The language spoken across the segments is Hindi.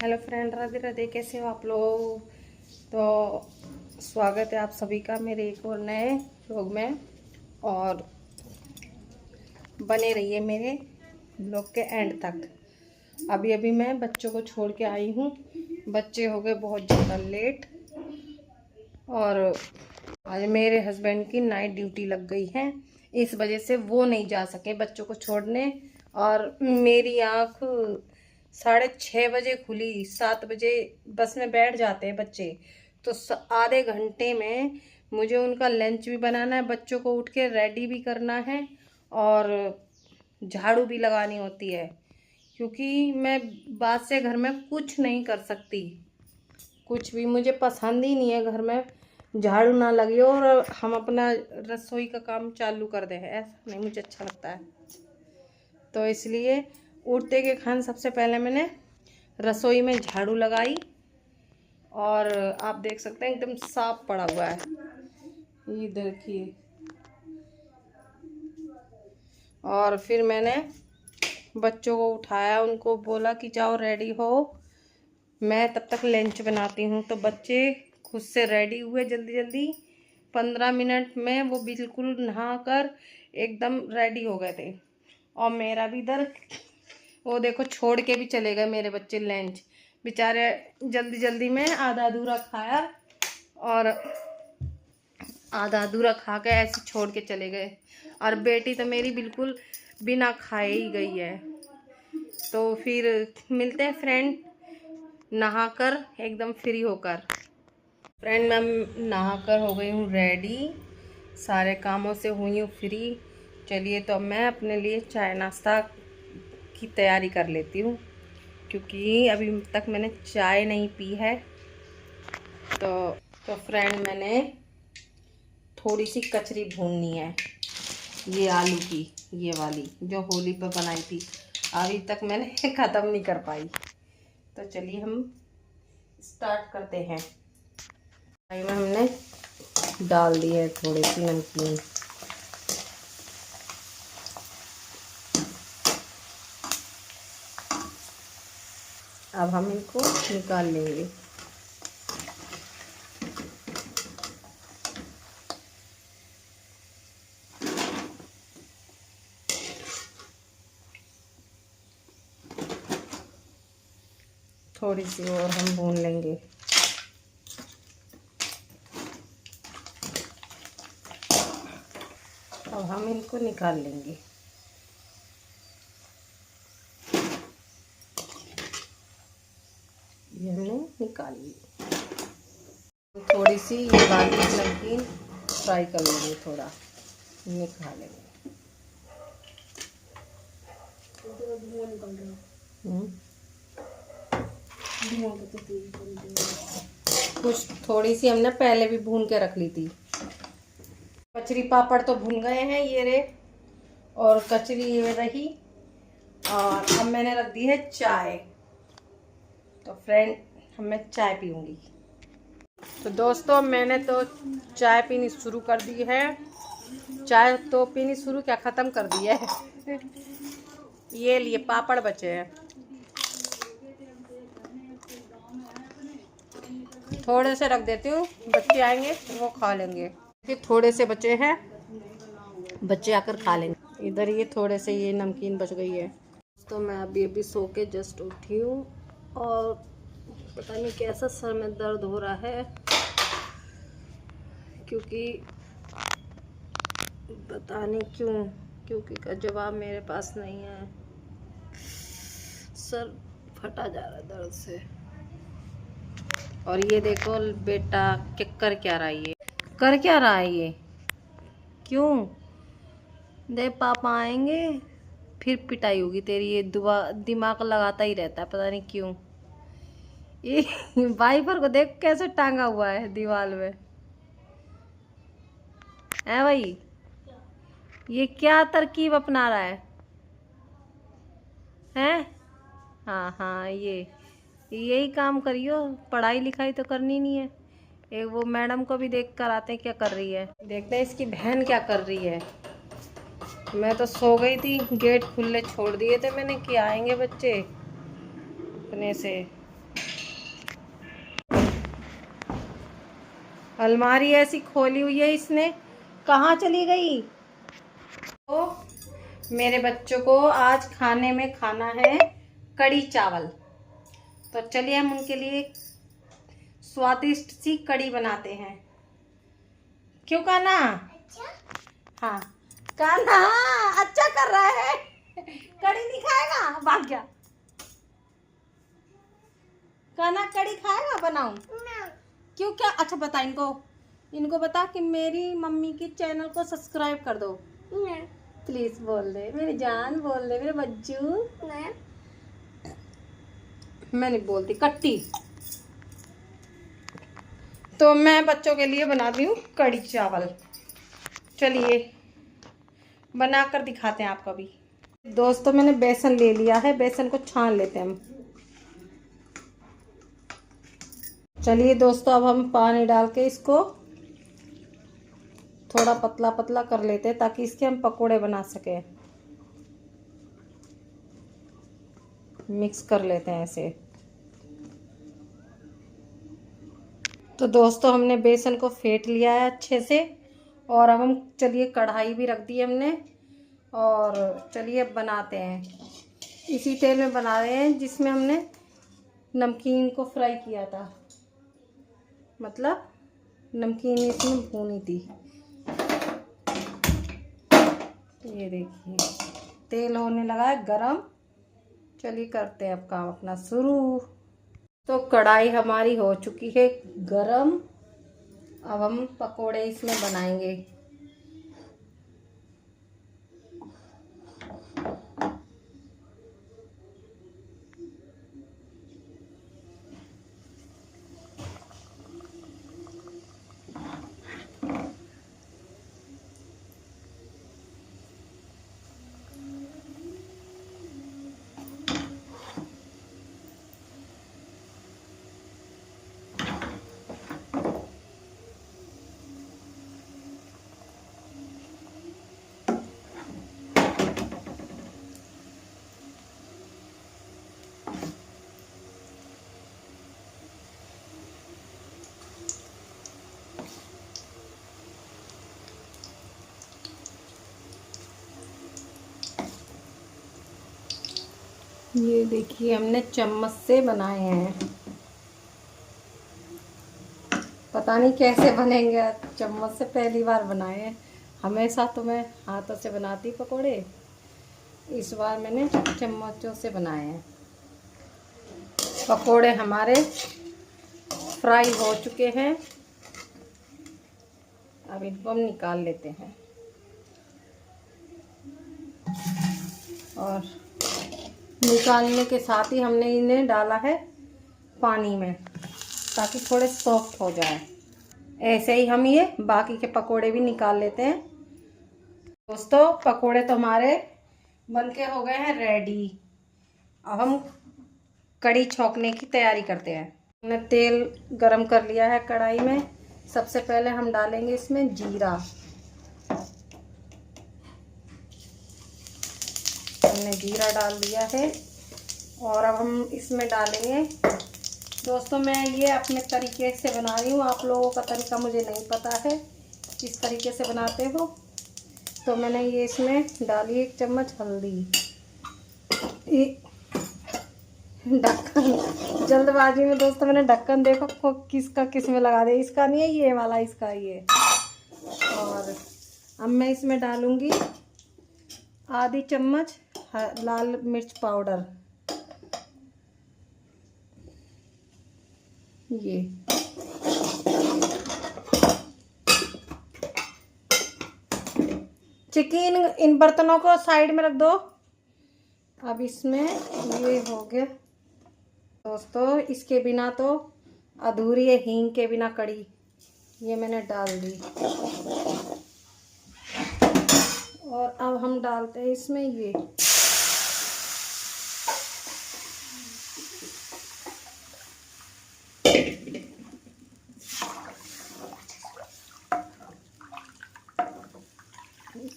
Hello friend, Radhe Radhe. कैसे हो आप लोग? तो स्वागत है आप सभी का मेरे एक और नए व्लॉग में। और बने रहिए मेरे व्लॉग के एंड तक। अभी अभी मैं बच्चों को छोड़ के आई हूँ। बच्चे हो गए बहुत ज़्यादा लेट और आज मेरे हस्बैंड की नाइट ड्यूटी लग गई है, इस वजह से वो नहीं जा सके बच्चों को छोड़ने। और मेरी आँख 6:30 बजे खुली, 7 बजे बस में बैठ जाते हैं बच्चे, तो आधे घंटे में मुझे उनका लंच भी बनाना है, बच्चों को उठ के रेडी भी करना है और झाड़ू भी लगानी होती है, क्योंकि मैं बाद से घर में कुछ नहीं कर सकती। कुछ भी मुझे पसंद ही नहीं है घर में झाड़ू ना लगे और हम अपना रसोई का काम चालू कर दें, ऐसा नहीं मुझे अच्छा लगता है। तो इसलिए उठते के खान सबसे पहले मैंने रसोई में झाड़ू लगाई और आप देख सकते हैं एकदम साफ पड़ा हुआ है, ये देखिए। और फिर मैंने बच्चों को उठाया, उनको बोला कि जाओ रेडी हो, मैं तब तक लंच बनाती हूँ। तो बच्चे खुद से रेडी हुए जल्दी जल्दी, 15 मिनट में वो बिल्कुल नहा कर एकदम रेडी हो गए थे। और मेरा भी इधर वो देखो छोड़ के भी चले गए मेरे बच्चे लंच, बेचारे जल्दी जल्दी में आधा अधूरा खाया और आधा अधूरा खा के ऐसे छोड़ के चले गए। और बेटी तो मेरी बिल्कुल बिना खाए ही गई है। तो फिर मिलते हैं फ्रेंड नहाकर एकदम फ्री होकर। फ्रेंड मैं नहाकर हो गई हूँ रेडी, सारे कामों से हुई हूँ फ्री। चलिए तो मैं अपने लिए चाय नाश्ता की तैयारी कर लेती हूँ, क्योंकि अभी तक मैंने चाय नहीं पी है। तो फ्रेंड मैंने थोड़ी सी कचरी भूननी है, ये आलू की, ये वाली जो होली पर बनाई थी, अभी तक मैंने ख़त्म नहीं कर पाई। तो चलिए हम स्टार्ट करते हैं। में हमने डाल दी है थोड़ी सी नमकीन, अब हम इनको निकाल लेंगे। थोड़ी सी और हम भून लेंगे। अब हम इनको निकाल लेंगे। ये हमने निकाल ली। थोड़ी सी ये वाली नमकीन फ्राई कर लेंगे, थोड़ा निकाल लेंगे। कुछ थोड़ी सी हमने पहले भी भून के रख ली थी। कचरी पापड़ तो भून गए हैं ये रे, और कचरी ये रही। और अब मैंने रख दी है चाय। तो फ्रेंड मैं चाय पीऊँगी। तो दोस्तों मैंने तो चाय पीनी शुरू कर दी है। चाय तो पीनी शुरू क्या, ख़त्म कर दी है। ये लिए पापड़ बचे हैं, थोड़े से रख देती हूँ, बच्चे आएंगे वो खा लेंगे। फिर थोड़े से बचे हैं, बच्चे आकर खा लेंगे। इधर ये थोड़े से ये नमकीन बच गई है। तो मैं अभी सो के जस्ट उठी हूँ और पता नहीं कैसा सर में दर्द हो रहा है, क्योंकि पता नहीं क्यों, क्योंकि का जवाब मेरे पास नहीं है। सर फटा जा रहा है दर्द से। और ये देखो बेटा कर क्या रहा है, ये कर क्या रहा है ये, क्यों? दे पापा आएंगे फिर पिटाई होगी तेरी। ये दिमाग लगाता ही रहता है, पता नहीं क्यों। ये वाइपर को देख कैसे टांगा हुआ है दीवार में, है भाई? ये क्या तरकीब अपना रहा है, हैं? हाँ हाँ, यही काम करियो, पढ़ाई लिखाई तो करनी नहीं है। एक वो मैडम को भी देख कर आते हैं क्या कर रही है, देखते हैं इसकी बहन क्या कर रही है। मैं तो सो गई थी, गेट खुले छोड़ दिए थे मैंने कि आएंगे बच्चे अपने से। अलमारी ऐसी खोली हुई है इसने, कहाँ चली गई। तो मेरे बच्चों को आज खाने में खाना है कड़ी चावल। तो चलिए हम उनके लिए स्वादिष्ट सी कड़ी बनाते हैं। क्यों कान्हा? अच्छा? हाँ कान्हा अच्छा कर रहा है। कड़ी नहीं खाएगा, भाग गया। कान्हा कड़ी खाएगा, बनाऊं? क्यों, क्या? अच्छा बता इनको बता कि मेरी मम्मी के चैनल को सब्सक्राइब कर दो। प्लीज बोल दे मेरी जान, बोल दे मेरे बच्चू। मैं नहीं बोलती, कट्टी। तो मैं बच्चों के लिए बनाती हूँ कड़ी चावल। चलिए बनाकर दिखाते हैं आपको भी। दोस्तों मैंने बेसन ले लिया है, बेसन को छान लेते हैं हम। चलिए दोस्तों अब हम पानी डाल के इसको थोड़ा पतला पतला कर लेते हैं ताकि इसके हम पकोड़े बना सकें। मिक्स कर लेते हैं ऐसे। तो दोस्तों हमने बेसन को फेंट लिया है अच्छे से, और अब हम चलिए कढ़ाई भी रख दी हमने, और चलिए अब बनाते हैं। इसी तेल में बना रहे हैं जिसमें हमने नमकीन को फ्राई किया था, मतलब नमकीन इसमें भूनी थी। ये देखिए तेल होने लगा है गरम। चलिए करते हैं अब काम अपना शुरू। तो कढ़ाई हमारी हो चुकी है गरम। अब हम पकोड़े इसमें बनाएंगे। ये देखिए हमने चम्मच से बनाए हैं। पता नहीं कैसे बनेंगे, चम्मच से पहली बार बनाए हैं। हमेशा तो मैं हाथों से बनाती पकोड़े, इस बार मैंने चम्मचों से बनाए हैं। पकोड़े हमारे फ्राई हो चुके हैं। अब इनको हम निकाल लेते हैं, और निकालने के साथ ही हमने इन्हें डाला है पानी में ताकि थोड़े सॉफ्ट हो जाए। ऐसे ही हम ये बाकी के पकोड़े भी निकाल लेते हैं। दोस्तों पकोड़े तो हमारे बनके हो गए हैं रेडी। अब हम कड़ी छौंकने की तैयारी करते हैं। हमने तेल गरम कर लिया है कढ़ाई में। सबसे पहले हम डालेंगे इसमें जीरा। हमने जीरा डाल दिया है, और अब हम इसमें डालेंगे। दोस्तों मैं ये अपने तरीके से बना रही हूँ, आप लोगों का तरीका मुझे नहीं पता है किस तरीके से बनाते हो। तो मैंने ये इसमें डाली 1 चम्मच हल्दी। ढक्कन, जल्दबाजी में दोस्तों मैंने ढक्कन देखो किसका किस में लगा दिया। इसका नहीं है ये वाला, इसका ये। और अब मैं इसमें डालूंगी आधी चम्मच लाल मिर्च पाउडर। ये चिकन इन बर्तनों को साइड में रख दो। अब इसमें ये हो गया दोस्तों, इसके बिना तो अधूरी है, हींग के बिना कड़ी। ये मैंने डाल दी, और अब हम डालते हैं इसमें ये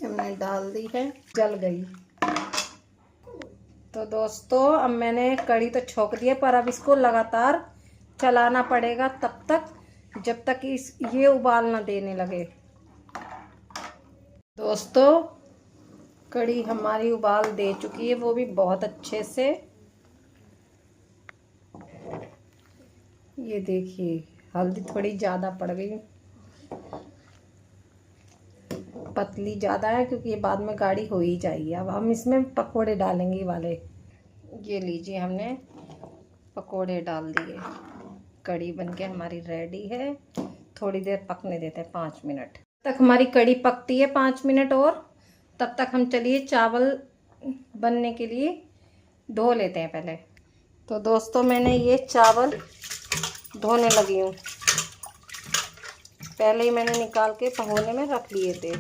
हमने डाल दी है, जल गई। तो दोस्तों अब मैंने कड़ी तो छोंक दी है, पर अब इसको लगातार चलाना पड़ेगा तब तक जब तक ये उबाल ना देने लगे। दोस्तों कड़ी हमारी उबाल दे चुकी है, वो भी बहुत अच्छे से। ये देखिए हल्दी थोड़ी ज़्यादा पड़ गई, पतली ज़्यादा है क्योंकि ये बाद में गाढ़ी हो ही जाएगी। अब हम इसमें पकोड़े डालेंगे वाले। ये लीजिए हमने पकोड़े डाल दिए। कड़ी बनके हमारी रेडी है। थोड़ी देर पकने देते हैं 5 मिनट तक। हमारी कड़ी पकती है 5 मिनट और, तब तक हम चलिए चावल बनने के लिए धो लेते हैं पहले। तो दोस्तों मैंने ये चावल धोने लगी हूँ। पहले ही मैंने निकाल के भगोने में रख लिए थे।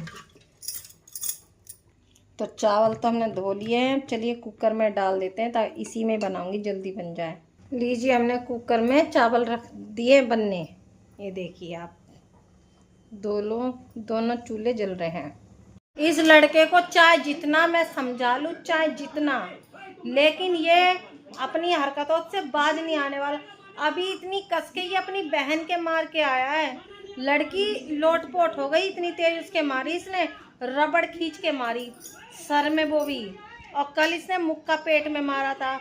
तो चावल तो हमने धो लिए हैं। चलिए कुकर में डाल देते हैं, ताकि इसी में बनाऊंगी, जल्दी बन जाए। लीजिए हमने कुकर में चावल रख दिए बनने। ये देखिए आप, दोनों चूल्हे जल रहे हैं। इस लड़के को चाहे जितना मैं समझा लूँ, चाहे जितना, लेकिन ये अपनी हरकतों से बाज नहीं आने वाला। अभी इतनी कस के ये अपनी बहन के मार के आया है। लड़की लोटपोट हो गई, इतनी तेज उसके मारी इसने, रबड़ खींच के मारी सर में वो भी। और कल इसने मुक्का पेट में मारा था।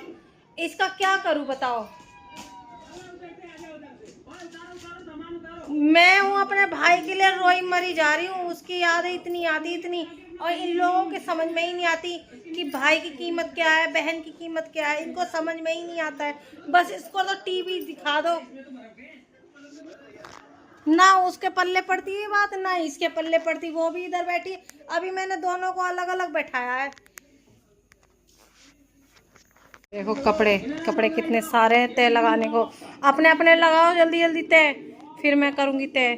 इसका क्या करूं बताओ। मैं हूँ अपने भाई के लिए रोई मरी जा रही हूँ। उसकी यादें इतनी आती इतनी, और इन लोगों के समझ में ही नहीं आती कि भाई की कीमत क्या है, बहन की कीमत क्या है। इनको समझ में ही नहीं आता है। बस इसको तो टीवी दिखा दो, ना उसके पल्ले पड़ती है बात, ना इसके पल्ले पड़ती। वो भी इधर बैठी। अभी मैंने दोनों को अलग अलग बैठाया है। देखो कपड़े कितने सारे हैं तय लगाने को। अपने अपने लगाओ जल्दी जल्दी तय, फिर मैं करूँगी तय।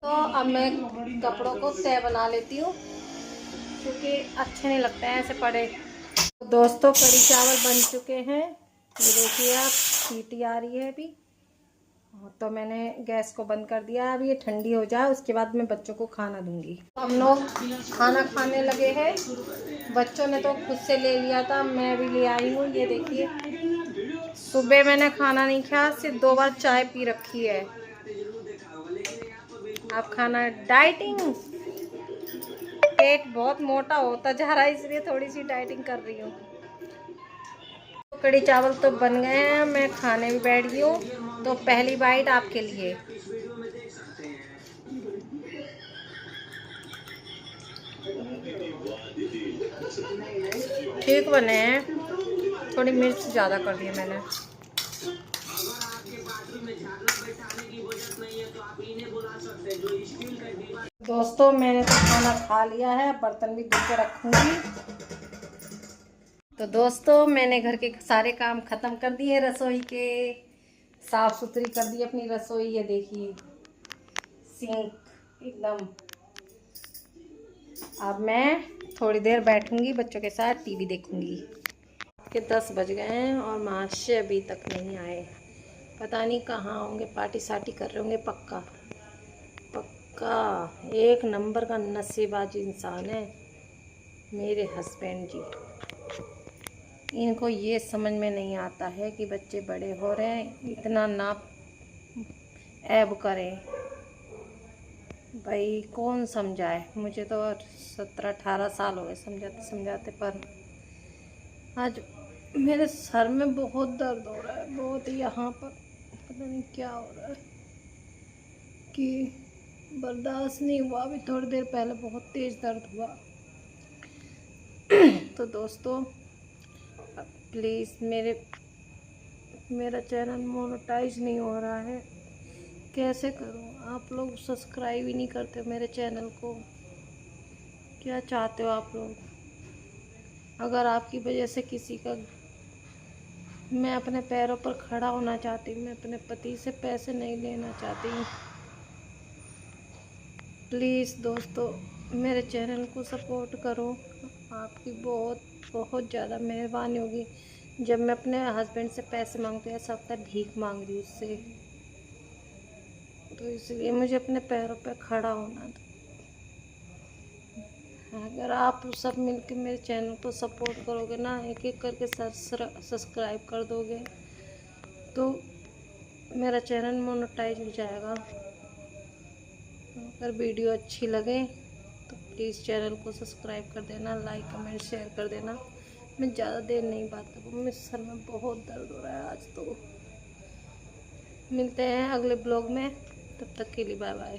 तो अब मैं कपड़ों को तय बना लेती हूँ, क्योंकि अच्छे नहीं लगते हैं ऐसे पड़े। तो दोस्तों कड़ी चावल बन चुके हैं। ये देखिए आप, सीटी आ रही है अभी। तो मैंने गैस को बंद कर दिया। अब ये ठंडी हो जाए, उसके बाद मैं बच्चों को खाना दूंगी। हम लोग खाना खाने लगे हैं। बच्चों ने तो खुद से ले लिया था, मैं भी ले आई हूँ। ये देखिए, सुबह मैंने खाना नहीं खाया, सिर्फ 2 बार चाय पी रखी है। अब खाना डाइटिंग, पेट बहुत मोटा होता जा रहा है, इसलिए थोड़ी सी डाइटिंग कर रही हूँ। कड़ी चावल तो बन गए हैं, मैं खाने भी बैठ गई हूँ। तो पहली बाइट आपके लिए। ठीक बने हैं, थोड़ी मिर्च ज़्यादा कर दी है मैंने। दोस्तों मैंने तो खाना खा लिया है, बर्तन भी धो के रखूँगी। तो दोस्तों मैंने घर के सारे काम ख़त्म कर दिए। रसोई के साफ़ सुथरी कर दी अपनी रसोई। ये देखिए सिंक एकदम। अब मैं थोड़ी देर बैठूंगी, बच्चों के साथ टीवी देखूंगी। के 10 बज गए हैं और माशे अभी तक नहीं आए। पता नहीं कहाँ होंगे, पार्टी सार्टी कर रहे होंगे पक्का। एक नंबर का नशेबाज इंसान है मेरे हस्बैंड जी। इनको ये समझ में नहीं आता है कि बच्चे बड़े हो रहे हैं, इतना ना ऐब करें। भाई कौन समझाए, मुझे तो 17-18 साल हो गए समझाते समझाते। पर आज मेरे सर में बहुत दर्द हो रहा है, बहुत। यहाँ पर पता नहीं क्या हो रहा है कि बर्दाश्त नहीं हुआ। अभी थोड़ी देर पहले बहुत तेज़ दर्द हुआ। तो दोस्तों प्लीज़ मेरा चैनल मोनेटाइज नहीं हो रहा है, कैसे करूं। आप लोग सब्सक्राइब ही नहीं करते मेरे चैनल को। क्या चाहते हो आप लोग? अगर आपकी वजह से किसी का, मैं अपने पैरों पर खड़ा होना चाहती हूँ, मैं अपने पति से पैसे नहीं लेना चाहती हूँ। प्लीज़ दोस्तों मेरे चैनल को सपोर्ट करो। आपकी बहुत बहुत ज़्यादा मेहरबानी होगी। जब मैं अपने हस्बैंड से पैसे मांगती हूँ, ऐसा लगता है भीख मांग रही हूँ उससे। तो इसलिए मुझे अपने पैरों पर खड़ा होना था। अगर आप सब मिलकर मेरे चैनल को सपोर्ट करोगे ना, एक एक करके सब्सक्राइब कर दोगे, तो मेरा चैनल मोनेटाइज हो जाएगा। अगर वीडियो अच्छी लगे तो प्लीज़ चैनल को सब्सक्राइब कर देना, लाइक कमेंट शेयर कर देना। मैं ज़्यादा देर नहीं बात करूँ, मेरे सर में बहुत दर्द हो रहा है आज तो। मिलते हैं अगले ब्लॉग में, तब तक के लिए बाय बाय।